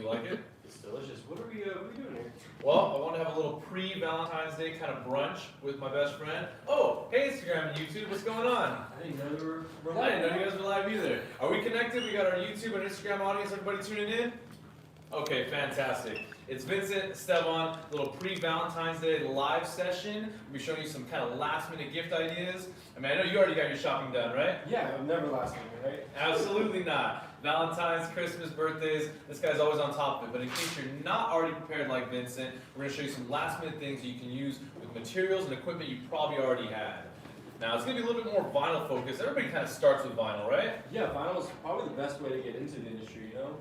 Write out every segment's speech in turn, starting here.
You like it? It's delicious. What are we doing here? Well, I want to have a little pre-Valentine's Day kind of brunch with my best friend. Oh, hey Instagram and YouTube, what's going on? I didn't know you were I didn't know you guys were live either. Are we connected? We got our YouTube and Instagram audience, everybody tuning in? Okay, fantastic. It's Vincent, Esteban, little pre-Valentine's Day live session. We'll be showing you some kind of last-minute gift ideas. I mean, I know you already got your shopping done, right? Yeah, I'm never last minute, right? Absolutely not. Valentine's, Christmas, birthdays, this guy's always on top of it. But in case you're not already prepared like Vincent, we're going to show you some last-minute things you can use with materials and equipment you probably already had. Now, it's going to be a little bit more vinyl focused. Everybody kind of starts with vinyl, right? Yeah, vinyl is probably the best way to get into the industry, you know?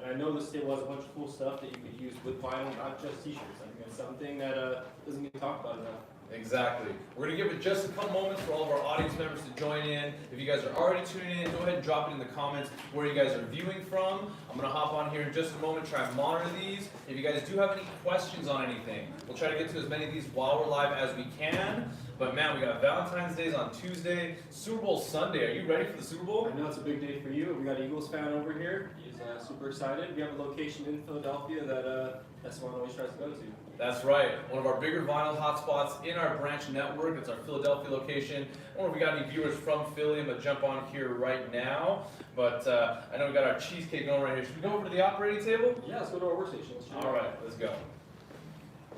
And I know this table has a bunch of cool stuff that you could use with vinyl, not just t-shirts. I think that's something that doesn't get talked about enough. Exactly. We're going to give it just a couple moments for all of our audience members to join in. If you guys are already tuning in, go ahead and drop it in the comments where you guys are viewing from. I'm going to hop on here in just a moment, try and monitor these. If you guys do have any questions on anything, we'll try to get to as many of these while we're live as we can. But man, we got Valentine's Day on Tuesday, Super Bowl Sunday. Are you ready for the Super Bowl? I know it's a big day for you. We got an Eagles fan over here. He's super excited. We have a location in Philadelphia that someone always tries to go to. That's right. One of our bigger vinyl hotspots in our branch network. It's our Philadelphia location. I wonder if we got any viewers from Philly. I'm going to jump on here right now. But I know we got our cheesecake going right here. Should we go over to the operating table? Yeah, let's go to our workstation. All right, let's go.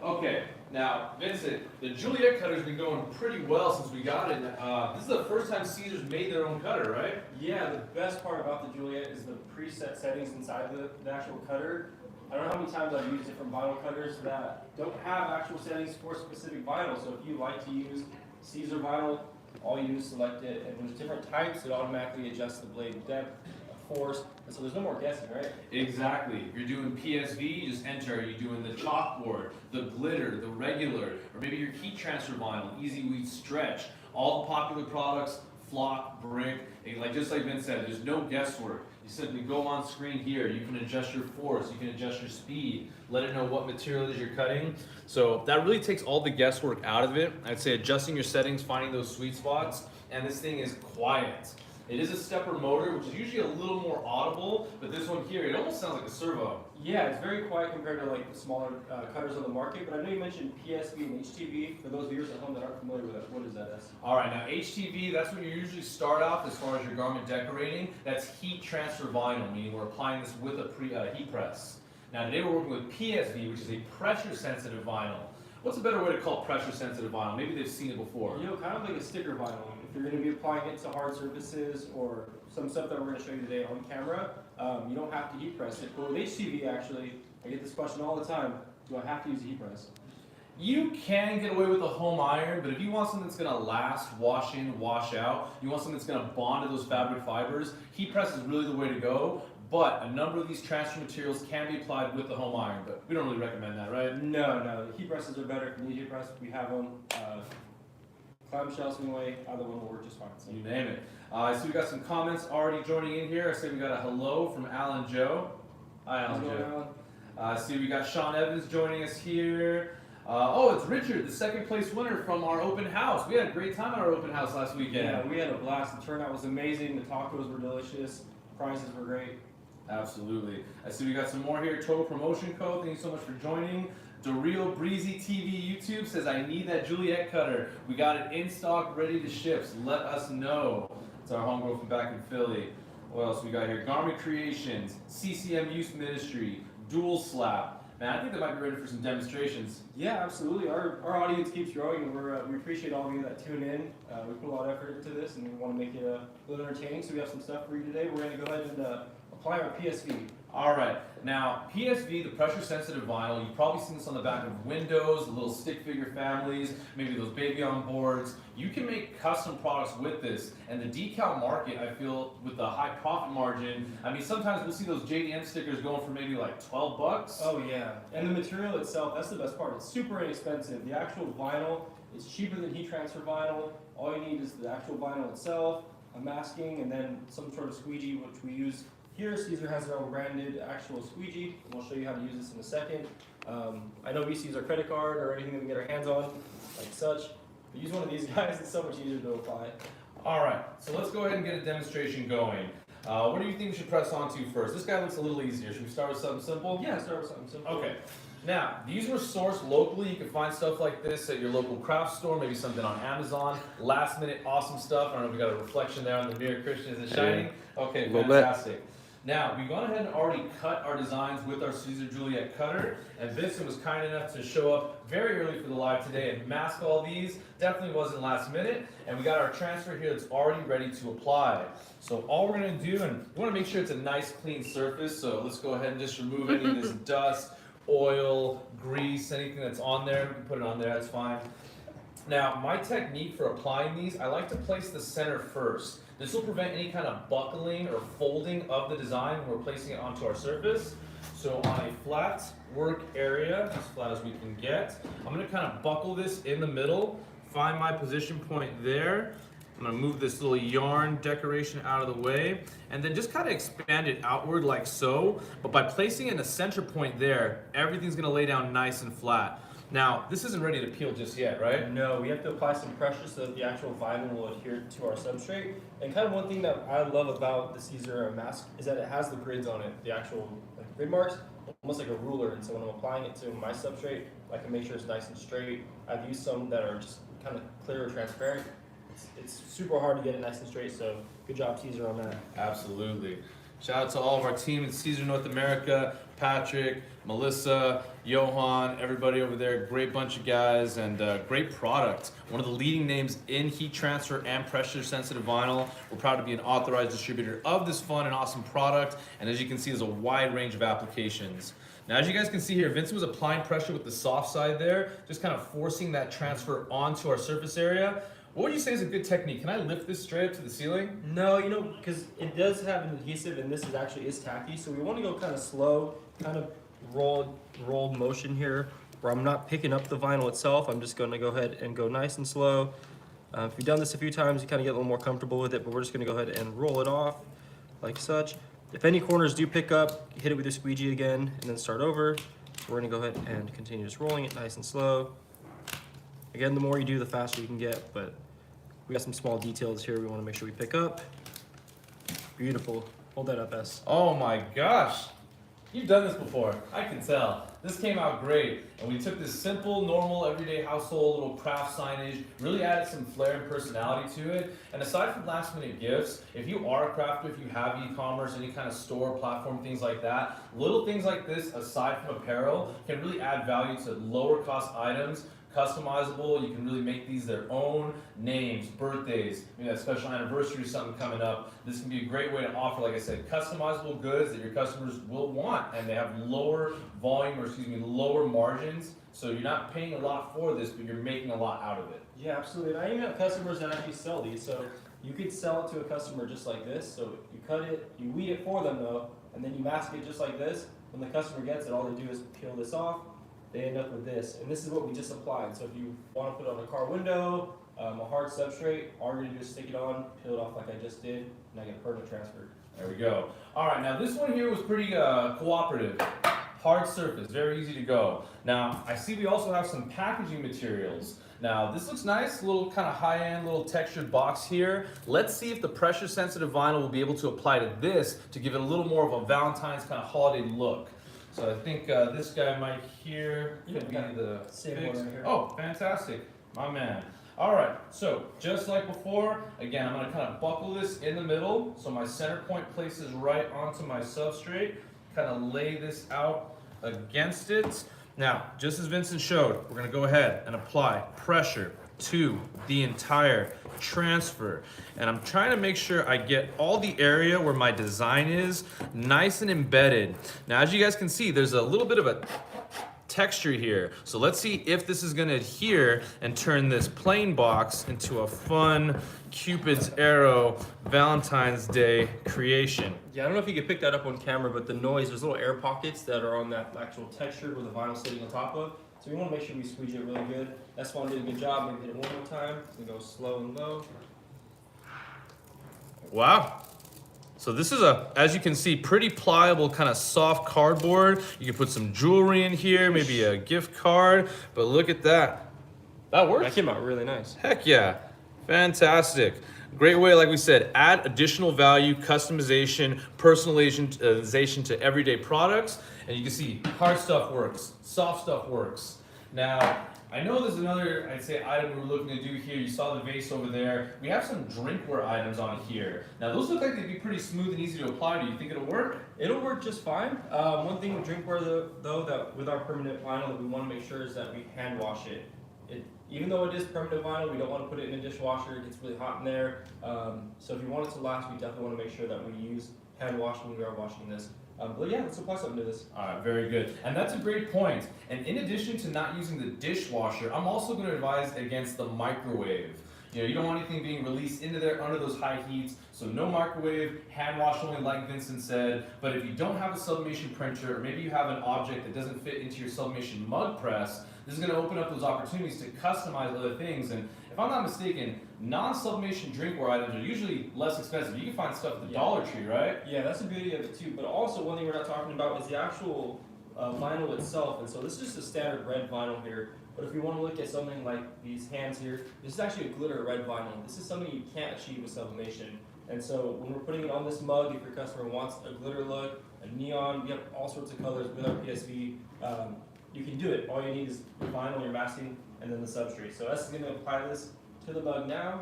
Okay, now, Vincent, the Juliet cutter's been going pretty well since we got it. This is the first time Caesar's made their own cutter, right? Yeah, the best part about the Juliet is the preset settings inside the actual cutter. I don't know how many times I've used different vinyl cutters that don't have actual settings for specific vinyl. So if you like to use Caesar vinyl, all you do is select it, and there's different types. It automatically adjusts the blade depth, force, and so there's no more guessing, right? Exactly. If you're doing PSV, you just enter. You're doing the chalkboard, the glitter, the regular, or maybe your heat transfer vinyl, easy weed stretch. All the popular products, flock, brick, and just like Vince said, there's no guesswork. You simply go on screen here. You can adjust your force. You can adjust your speed. Let it know what material it is you're cutting. So that really takes all the guesswork out of it. I'd say adjusting your settings, finding those sweet spots, and this thing is quiet. It is a stepper motor, which is usually a little more audible, but this one here, it almost sounds like a servo. Yeah, it's very quiet compared to like the smaller cutters on the market, but I know you mentioned PSV and HTV. For those viewers at home that aren't familiar with it, what is that? All right, now HTV, that's what you usually start off as far as your garment decorating. That's heat transfer vinyl, meaning we're applying this with a heat press. Now today we're working with PSV, which is a pressure sensitive vinyl. What's a better way to call pressure sensitive vinyl? Maybe they've seen it before. You know, kind of like a sticker vinyl. If you're going to be applying it to hard surfaces or some stuff that we're going to show you today on camera, you don't have to heat press it. But with HTV, actually, I get this question all the time: do I have to use a heat press? You can get away with a home iron, but if you want something that's going to last, wash in, wash out, you want something that's going to bond to those fabric fibers, heat press is really the way to go. But a number of these transfer materials can be applied with the home iron, but we don't really recommend that, right? No. The heat presses are better. If you need heat press, we have them. Clamshell, swing away, either one will work just fine. So. You name it. So we got some comments already joining in here. I see we got a hello from Alan Joe. Hi, Alan Joe. See we got Sean Evans joining us here. Oh, it's Richard, the second place winner from our open house. We had a great time at our open house last weekend. Yeah, we had a blast. The turnout was amazing. The tacos were delicious. Prizes were great. Absolutely. I see we got some more here. Total Promotion Code. Thank you so much for joining. Dario Breezy TV YouTube says, I need that Juliet cutter. We got it in stock, ready to ship. So let us know. It's our homegirl from back in Philly. What else we got here? Garment Creations, CCM Youth Ministry, Dual Slap. Man, I think they might be ready for some demonstrations. Yeah, absolutely. Our audience keeps growing, and we appreciate all of you that tune in. We put a lot of effort into this, and we want to make it a little entertaining. So we have some stuff for you today. We're going to go ahead and apply our PSV. All right. Now, PSV, the pressure-sensitive vinyl, you've probably seen this on the back of windows, the little stick figure families, maybe those baby on boards. You can make custom products with this, and the decal market, I feel, with the high profit margin, I mean, sometimes we'll see those JDM stickers going for maybe like 12 bucks. Oh, yeah. And the material itself, that's the best part. It's super inexpensive. The actual vinyl, it's cheaper than heat transfer vinyl. All you need is the actual vinyl itself, a masking, and then some sort of squeegee, which we use here. Caesar has their own branded actual squeegee, and we'll show you how to use this in a second. I know we use our credit card or anything that we get our hands on, like such. But use one of these guys, it's so much easier to apply. All right, so let's go ahead and get a demonstration going. What do you think we should press onto first? This guy looks a little easier. Should we start with something simple? Yeah, start with something simple. Okay. Now, these were sourced locally. You can find stuff like this at your local craft store, maybe something on Amazon. Last minute, awesome stuff. I don't know if we got a reflection there on the mirror. Christian, is it shining? Okay, fantastic. Now, we've gone ahead and already cut our designs with our Caesar Juliet cutter, and Vincent was kind enough to show up very early for the live today and mask all these. Definitely wasn't last minute, and we got our transfer here that's already ready to apply. So all we're gonna do, and we wanna make sure it's a nice clean surface, so let's go ahead and just remove any of this dust, oil, grease, anything that's on there. We can put it on there, that's fine. Now, my technique for applying these, I like to place the center first. This will prevent any kind of buckling or folding of the design when we're placing it onto our surface. So on a flat work area, as flat as we can get, I'm gonna kind of buckle this in the middle, find my position point there. I'm gonna move this little yarn decoration out of the way, and then just kind of expand it outward like so. But by placing it in a center point there, everything's gonna lay down nice and flat. Now, this isn't ready to peel just yet, right? No, we have to apply some pressure so that the actual vinyl will adhere to our substrate. And kind of one thing that I love about the Caesar mask is that it has the grids on it, the actual grid marks, almost like a ruler. And so when I'm applying it to my substrate, I can make sure it's nice and straight. I've used some that are just kind of clear or transparent. It's super hard to get it nice and straight, so good job, Caesar, on that. Absolutely. Shout out to all of our team in Caesar North America, Patrick, Melissa, Johan, everybody over there. Great bunch of guys and great product. One of the leading names in heat transfer and pressure sensitive vinyl. We're proud to be an authorized distributor of this fun and awesome product. And as you can see, there's a wide range of applications. Now, as you guys can see here, Vincent was applying pressure with the soft side there, just kind of forcing that transfer onto our surface area. What would you say is a good technique? Can I lift this straight up to the ceiling? No, you know, because it does have an adhesive, and this is actually tacky, so we want to go kind of slow, kind of roll motion here, where I'm not picking up the vinyl itself. I'm just going to go ahead and go nice and slow. If you've done this a few times, you kind of get a little more comfortable with it, but we're just going to go ahead and roll it off like such. If any corners do pick up, hit it with your squeegee again, and then start over. We're going to go ahead and continue just rolling it nice and slow. Again, the more you do, the faster you can get, but we got some small details here we want to make sure we pick up. Beautiful. Hold that up, S. Oh my gosh. You've done this before, I can tell. This came out great. And we took this simple, normal, everyday household little craft signage, really added some flair and personality to it. And aside from last minute gifts, if you are a crafter, if you have e-commerce, any kind of store, platform, things like that, little things like this, aside from apparel, can really add value to lower cost items. Customizable, you can really make these their own names, birthdays, maybe a special anniversary or something coming up. This can be a great way to offer, like I said, customizable goods that your customers will want, and they have lower volume, or excuse me, lower margins. So you're not paying a lot for this, but you're making a lot out of it. Yeah, absolutely. And I even have customers that actually sell these. So you could sell it to a customer just like this. So you cut it, you weed it for them though, and then you mask it just like this. When the customer gets it, all they do is peel this off. They end up with this, and this is what we just applied. So if you want to put it on a car window, a hard substrate, all you're gonna do is stick it on, peel it off like I just did, and I get a permanent transfer. There we go. All right, now this one here was pretty cooperative. Hard surface, very easy to go. Now, I see we also have some packaging materials. Now, this looks nice, a little kind of high-end, little textured box here. Let's see if the pressure-sensitive vinyl will be able to apply to this to give it a little more of a Valentine's kind of holiday look. So I think this guy might here could be the same fix. one right here. Oh, fantastic, my man. All right, so just like before, again, I'm gonna kind of buckle this in the middle, so my center point places right onto my substrate, kind of lay this out against it. Now, just as Vincent showed, we're gonna go ahead and apply pressure to the entire transfer. And I'm trying to make sure I get all the area where my design is nice and embedded. Now, as you guys can see, there's a little bit of a texture here. So let's see if this is gonna adhere and turn this plain box into a fun Cupid's arrow Valentine's Day creation. Yeah, I don't know if you can pick that up on camera, but the noise, there's little air pockets that are on that actual texture where the vinyl's sitting on top of. So we want to make sure we squeeze it really good. That's why I did a good job. Maybe hit it one more time. And go slow and low. Wow. So this is as you can see, pretty pliable, kind of soft cardboard. You can put some jewelry in here, maybe a gift card, but look at that. That works. That came out really nice. Heck yeah. Fantastic. Great way, like we said, add additional value, customization, personalization to everyday products. And you can see hard stuff works, soft stuff works. Now, I know there's another, I'd say, item we were looking to do here. You saw the vase over there. We have some drinkware items on here. Now, those look like they'd be pretty smooth and easy to apply. Do you think it'll work? It'll work just fine. One thing with drinkware though, that with our permanent vinyl that we want to make sure is that we hand wash it. Even though it is permanent vinyl, we don't want to put it in a dishwasher. It gets really hot in there. So if you want it to last, we definitely want to make sure that we use hand wash when we are washing this. But yeah, let's apply something to this. All right, very good. And that's a great point. And in addition to not using the dishwasher, I'm also going to advise against the microwave. You know, you don't want anything being released into there under those high heats. So no microwave, hand wash only like Vincent said. But if you don't have a sublimation printer, or maybe you have an object that doesn't fit into your sublimation mug press, this is going to open up those opportunities to customize other things. And if I'm not mistaken, non-sublimation drinkware items are usually less expensive. You can find stuff at the Dollar Tree, right? Yeah, that's the beauty of it too. But also one thing we're not talking about is the actual vinyl itself. And so this is just a standard red vinyl here. But if you want to look at something like these hands here, this is actually a glitter red vinyl. This is something you can't achieve with sublimation. And so when we're putting it on this mug, if your customer wants a glitter look, a neon, we have all sorts of colors with our PSV. You can do it. All you need is your vinyl, your masking, and then the substrate. So that's going to apply this to the mug now.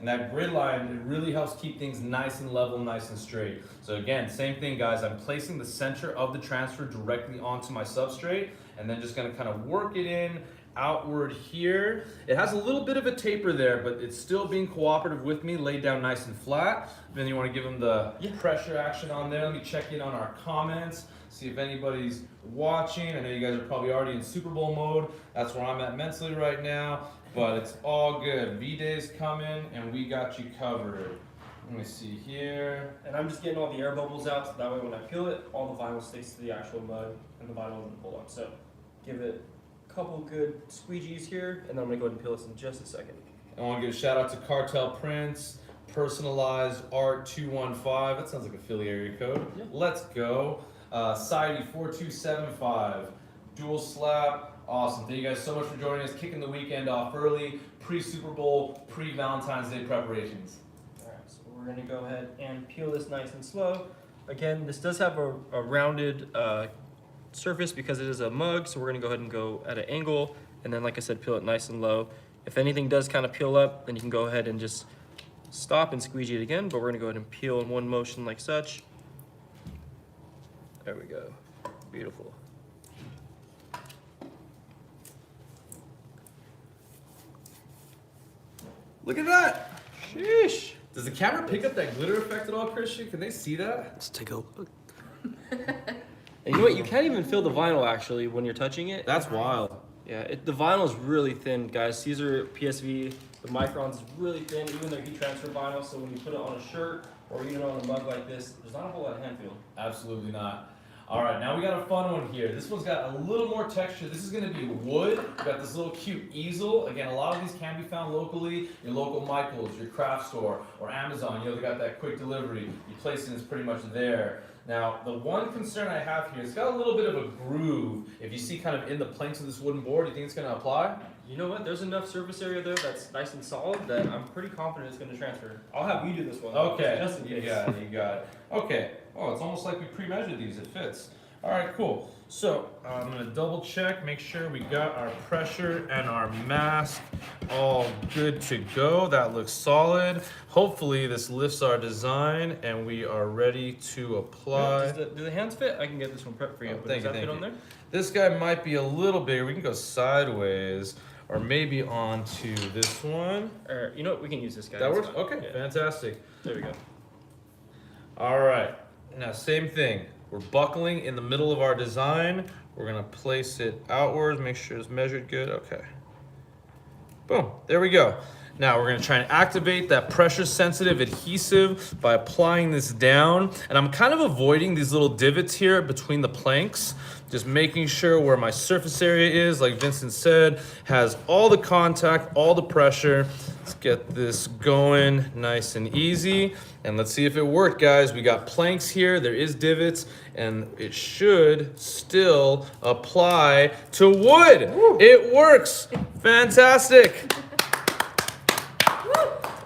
And that grid line, it really helps keep things nice and level, nice and straight. So again, same thing guys, I'm placing the center of the transfer directly onto my substrate and then just gonna kind of work it in outward here. It has a little bit of a taper there, but it's still being cooperative with me, laid down nice and flat. Then you wanna give them the pressure action on there. Let me check in on our comments, see if anybody's watching. I know you guys are probably already in Super Bowl mode. That's where I'm at mentally right now. But it's all good. V-Day's coming, and we got you covered. Let me see here. And I'm just getting all the air bubbles out, so that way when I peel it, all the vinyl sticks to the actual mug, and the vinyl doesn't pull up. So give it a couple good squeegees here, and then I'm gonna go ahead and peel this in just a second. I want to give a shout out to Cartel Prints, Personalized Art 215. That sounds like a Philly area code. Yeah. Let's go. Society 4275. Dual slap. Awesome. Thank you guys so much for joining us, kicking the weekend off early, pre-Super Bowl, pre-Valentine's Day preparations. All right, so we're gonna go ahead and peel this nice and slow. Again, this does have a rounded surface because it is a mug, so we're gonna go ahead and go at an angle, and then like I said, peel it nice and low. If anything does kind of peel up, then you can go ahead and just stop and squeegee it again, but we're gonna go ahead and peel in one motion like such. There we go. Beautiful. Look at that. Sheesh. Does the camera pick up that glitter effect at all, Christian? Can they see that? Let's take a look. And you know what? You can't even feel the vinyl actually when you're touching it. That's wild. Yeah, the vinyl is really thin, guys. These are PSV. The microns is really thin, even though heat transfer vinyl. So when you put it on a shirt or even on a mug like this, there's not a whole lot of hand feel. Absolutely not. All right, now we got a fun one here. This one's got a little more texture. This is gonna be wood. We got this little cute easel. Again, a lot of these can be found locally. Your local Michael's, your craft store, or Amazon. You know, they got that quick delivery. You place it, it's pretty much there. Now, the one concern I have here, it's got a little bit of a groove. If you see kind of in the planks of this wooden board, do you think it's gonna apply? You know what? There's enough surface area there that's nice and solid that I'm pretty confident it's going to transfer. I'll have you do this one. Okay, Just in case. you got it. Okay, oh, it's almost like we pre-measured these, it fits. All right, cool. So I'm gonna double check, make sure we got our pressure and our mask all good to go. That looks solid. Hopefully this lifts our design and we are ready to apply. Do the hands fit? I can get this one prepped for you. Oh, but thank does you, that fit thank on you. there? This guy might be a little bigger. We can go sideways or maybe onto this one. Or, you know what? We can use this guy. That That's works? fine. Okay, Yeah. fantastic. There we go. All right, now same thing. We're buckling in the middle of our design. We're gonna place it outwards, make sure it's measured good. Okay. Boom, there we go. Now we're gonna try and activate that pressure sensitive adhesive by applying this down. And I'm kind of avoiding these little divots here between the planks, just making sure where my surface area is, like Vincent said, has all the contact, all the pressure. Let's get this going nice and easy. And let's see if it worked, guys. We got planks here, there is divots, and it should still apply to wood. Woo. It works, fantastic.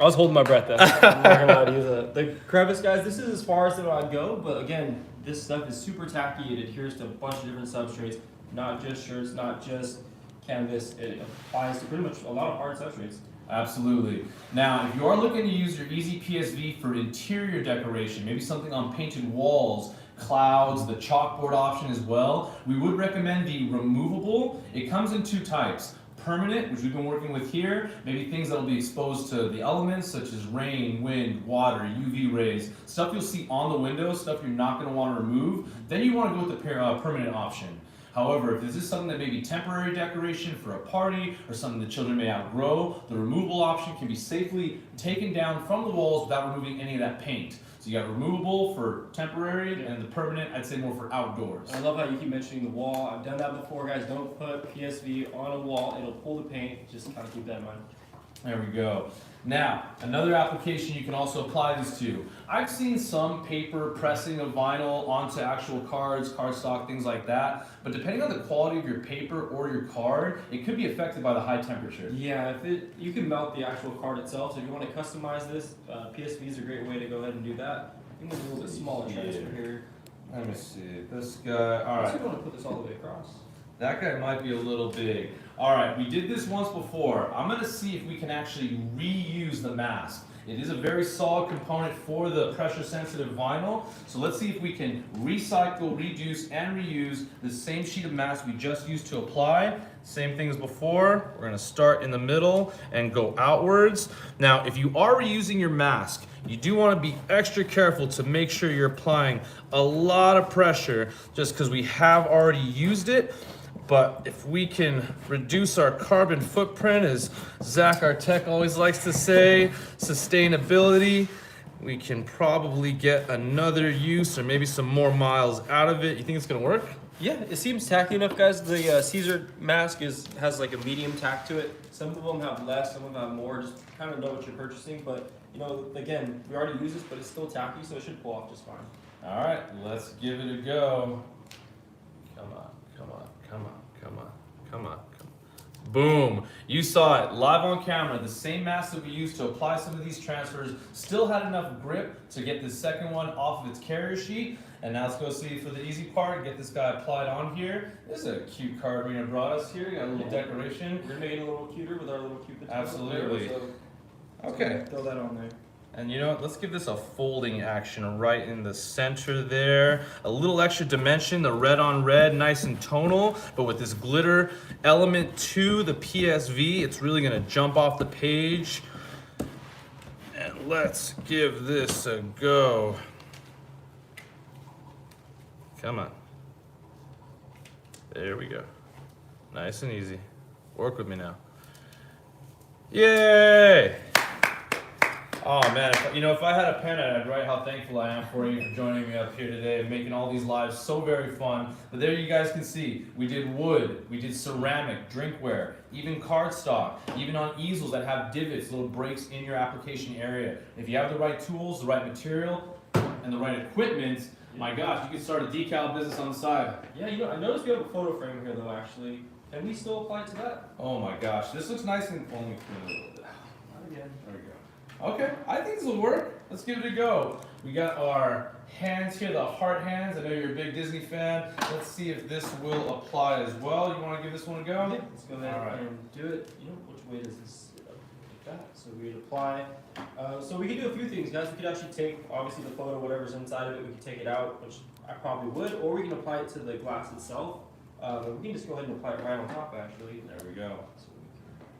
I was holding my breath then. I'm not gonna lie to you. The crevice, guys, this is as far as I'd go, but again, this stuff is super tacky. It adheres to a bunch of different substrates, not just shirts, not just canvas. It applies to pretty much a lot of hard substrates. Absolutely. Now, if you are looking to use your Easy PSV for interior decoration, maybe something on painted walls, clouds, the chalkboard option as well, we would recommend the removable. It comes in two types. Permanent, which we've been working with here, maybe things that will be exposed to the elements such as rain, wind, water, UV rays, stuff you'll see on the window, stuff you're not going to want to remove. Then you want to go with the permanent option. However, if this is something that may be temporary decoration for a party or something the children may outgrow, the removable option can be safely taken down from the walls without removing any of that paint. So you got removable for temporary and the permanent, I'd say more for outdoors. I love how you keep mentioning the wall. I've done that before, guys. Don't put PSV on a wall. It'll pull the paint. Just kind of keep that in mind. There we go. Now, another application you can also apply this to. I've seen some paper pressing of vinyl onto actual cards, cardstock, things like that. But depending on the quality of your paper or your card, it could be affected by the high temperature. Yeah, you can melt the actual card itself. So if you want to customize this, PSV is a great way to go ahead and do that. I think there's a little bit smaller transfer here. Let me see. This guy, all right. I want to put this all the way across. That guy might be a little big. All right, we did this once before. I'm gonna see if we can actually reuse the mask. It is a very solid component for the pressure sensitive vinyl. So let's see if we can recycle, reduce, and reuse the same sheet of mask we just used to apply. Same thing as before. We're gonna start in the middle and go outwards. Now, if you are reusing your mask, you do wanna be extra careful to make sure you're applying a lot of pressure just because we have already used it. But if we can reduce our carbon footprint, as Zach, our tech, always likes to say, sustainability, we can probably get another use or maybe some more miles out of it. You think it's gonna work? Yeah, it seems tacky enough, guys. The Caesar mask has like a medium tack to it. Some of them have less, some of them have more. Just kind of know what you're purchasing. But you know, again, we already used this, but it's still tacky, so it should pull off just fine. All right, let's give it a go. Come on, come on, come on, come on, come on, come on. Boom, you saw it live on camera. The same mask that we used to apply some of these transfers still had enough grip to get the second one off of its carrier sheet. And now let's go see for the easy part, get this guy applied on here. This is a cute card Rena brought us here. Got a little decoration. We're gonna make it a little cuter with our little cupid. Absolutely. Okay. Throw that on there. And you know what, let's give this a folding action right in the center there. A little extra dimension, the red on red, nice and tonal, but with this glitter element to the PSV, it's really gonna jump off the page. And let's give this a go. Come on. There we go. Nice and easy. Work with me now. Yay! Oh man, if I had a pen, I'd write how thankful I am for you for joining me up here today and making all these lives so very fun. But there you guys can see, we did wood, we did ceramic, drinkware, even cardstock, even on easels that have divots, little breaks in your application area. If you have the right tools, the right material, and the right equipment, my gosh, you can start a decal business on the side. Yeah, I noticed we have a photo frame here though, actually. Can we still apply to that? Oh my gosh, this looks nice and only clean a little bit. Not again. There we go. Okay, I think this will work. Let's give it a go. We got our hands here, the heart hands. I know you're a big Disney fan. Let's see if this will apply as well. You want to give this one a go? Yeah, let's go ahead and do it. Which way does this sit up? Like that. So we'd apply. So we could do a few things, guys. We could actually take, obviously, the photo, whatever's inside of it, we could take it out, which I probably would, or we can apply it to the glass itself. We can just go ahead and apply it right on top, actually. There we go. So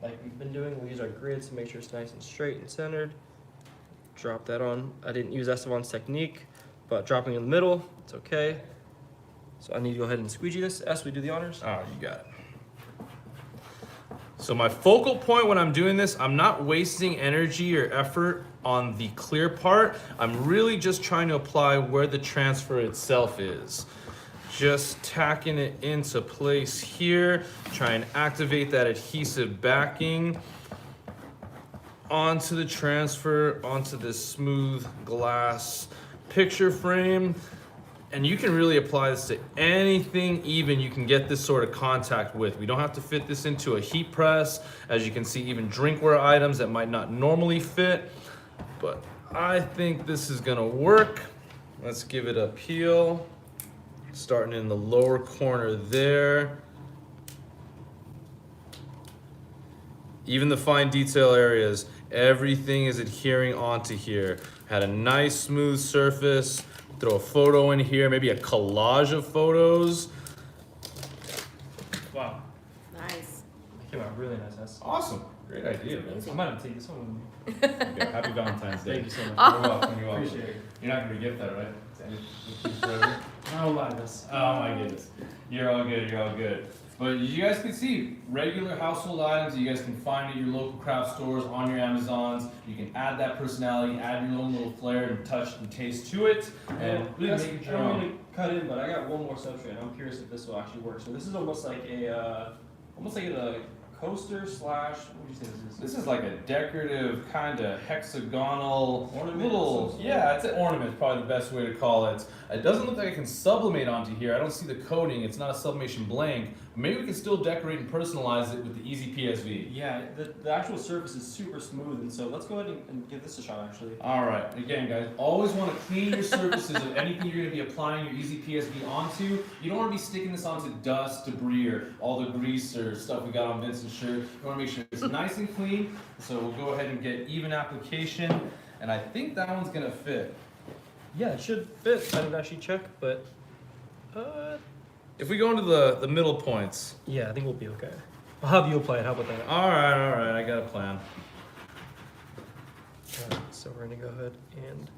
like we've been doing, we'll use our grids to make sure it's nice and straight and centered. Drop that on. I didn't use Esteban's technique, but dropping in the middle, it's okay. So I need to go ahead and squeegee this. Es, we do the honors? Oh, you got it. So my focal point when I'm doing this, I'm not wasting energy or effort on the clear part. I'm really just trying to apply where the transfer itself is. Just tacking it into place here, try and activate that adhesive backing onto the transfer, onto this smooth glass picture frame. And you can really apply this to anything even you can get this sort of contact with. We don't have to fit this into a heat press. As you can see, even drinkware items that might not normally fit. But I think this is gonna work. Let's give it a peel. Starting in the lower corner there. Even the fine detail areas, everything is adhering onto here. Had a nice smooth surface. Throw a photo in here, maybe a collage of photos. Wow, Nice. came out really nice. That's Awesome, great idea, man. I might have to take this one with me. Okay, happy Valentine's Day. Thank you so much. You're welcome, you're welcome. Appreciate it. You're not gonna gift that, right? I don't lie this. Oh my goodness. You're all good, you're all good. But you guys can see regular household items that you guys can find at your local craft stores, on your Amazons. You can add that personality, add your own little flair and touch and taste to it, and really Yes, make it I your don't own. mean to cut in, but I got one more substrate. I'm curious if this will actually work. So this is almost like a coaster slash. What would you say this is? This is like a decorative kind of hexagonal Ornament little, of some sort? yeah, it's an ornament, is probably the best way to call it. It doesn't look like it can sublimate onto here. I don't see the coating. It's not a sublimation blank. Maybe we can still decorate and personalize it with the Easy PSV. Yeah, the actual surface is super smooth, and so let's go ahead and give this a shot. Actually. All right, again, guys, always want to clean your surfaces of anything you're going to be applying your Easy PSV onto. You don't want to be sticking this onto dust, debris, or all the grease or stuff we got on Vincent's shirt. You want to make sure it's nice and clean. So we'll go ahead and get even application, and I think that one's going to fit. Yeah, it should fit. I didn't actually check, but If we go into the middle points. yeah, I think we'll be okay. I'll have you apply it. How about that? All right, I got a plan. Alright, so we're gonna go ahead and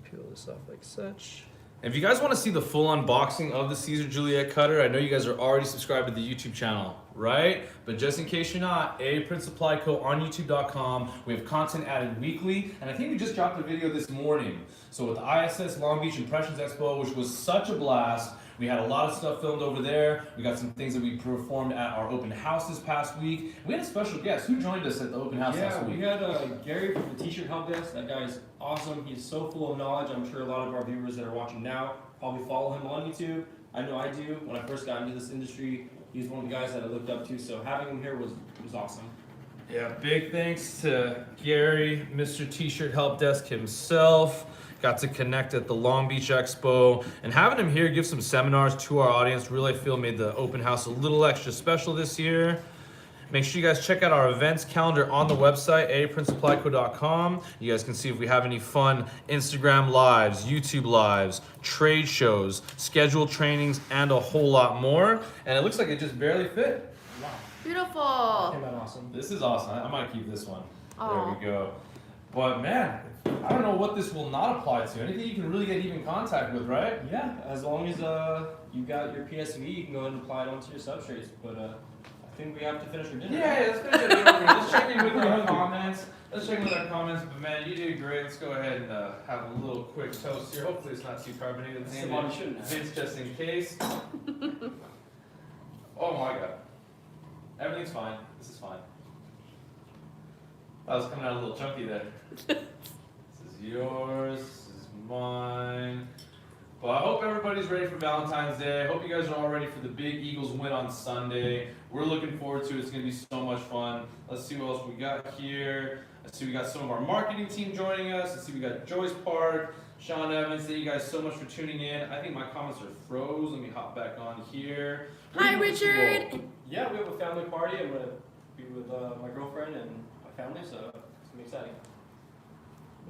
peel this off like such. If you guys want to see the full unboxing of the Caesar Juliet cutter, I know you guys are already subscribed to the YouTube channel, right? But just in case you're not, Print Supply Co. on YouTube.com. We have content added weekly, and I think we just dropped a video this morning. So with the ISS Long Beach Impressions Expo, which was such a blast, we had a lot of stuff filmed over there. We got some things that we performed at our open house this past week. We had a special guest. Who joined us at the open house last week? We had Gary from the T-shirt help desk. That guy's awesome. He's so full of knowledge. I'm sure a lot of our viewers that are watching now probably follow him on YouTube. I know I do. When I first got into this industry, he was one of the guys that I looked up to. So having him here was awesome. Yeah, big thanks to Gary, Mr. T-shirt Help Desk himself. Got to connect at the Long Beach Expo, and having him here give some seminars to our audience really, I feel, made the open house a little extra special this year. Make sure you guys check out our events calendar on the website, aprintsupplyco.com. You guys can see if we have any fun Instagram lives, YouTube lives, trade shows, scheduled trainings, and a whole lot more. And it looks like it just barely fit. Wow. Beautiful. Came out awesome. This is awesome. I might keep this one. Aw. There we go. But man, I don't know what this will not apply to. Anything you can really get even contact with, right? Yeah, as long as you got your PSV, you can go ahead and apply it onto your substrates. But I think we have to finish our dinner. Yeah, let's finish it over. Let's check in with our comments. Let's check in with our comments. But man, you did great. Let's go ahead and have a little quick toast here. Hopefully it's not too carbonated. That's the one you shouldn't have. Vince, just in case. Oh my god. Everything's fine. This is fine. That was coming out a little chunky there. This is yours. This is mine. But I hope everybody's ready for Valentine's Day. I hope you guys are all ready for the big Eagles win on Sunday. We're looking forward to it. It's going to be so much fun. Let's see what else we got here. Let's see, we got some of our marketing team joining us. Let's see, we got Joyce Park, Sean Evans. Thank you guys so much for tuning in. I think my comments are froze. Let me hop back on here. Hi, Richard. Yeah, we have a family party. I'm gonna be with my girlfriend and my family, so it's gonna be exciting.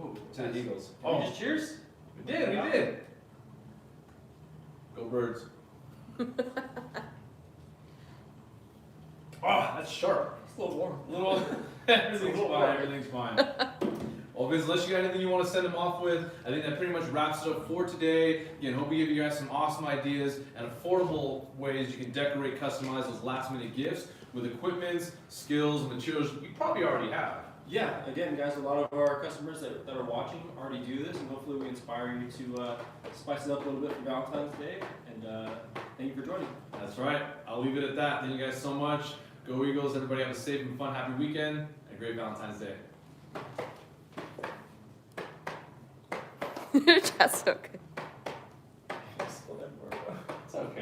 Ooh, to the Eagles. Can we just cheers? We did. Go Birds. Oh, that's sharp. It's a little warm. Everything's fine. Well, Vince, unless you got anything you want to send them off with, I think that pretty much wraps it up for today. Again, hope we give you guys some awesome ideas and affordable ways you can decorate, customize those last-minute gifts with equipment, skills, and materials you probably already have. Yeah, again, guys, a lot of our customers that are watching already do this, and hopefully we inspire you to spice it up a little bit for Valentine's Day. And thank you for joining. That's right. I'll leave it at that. Thank you guys so much. Go Eagles. Everybody have a safe and fun, happy weekend, and a great Valentine's Day. That's so good. okay.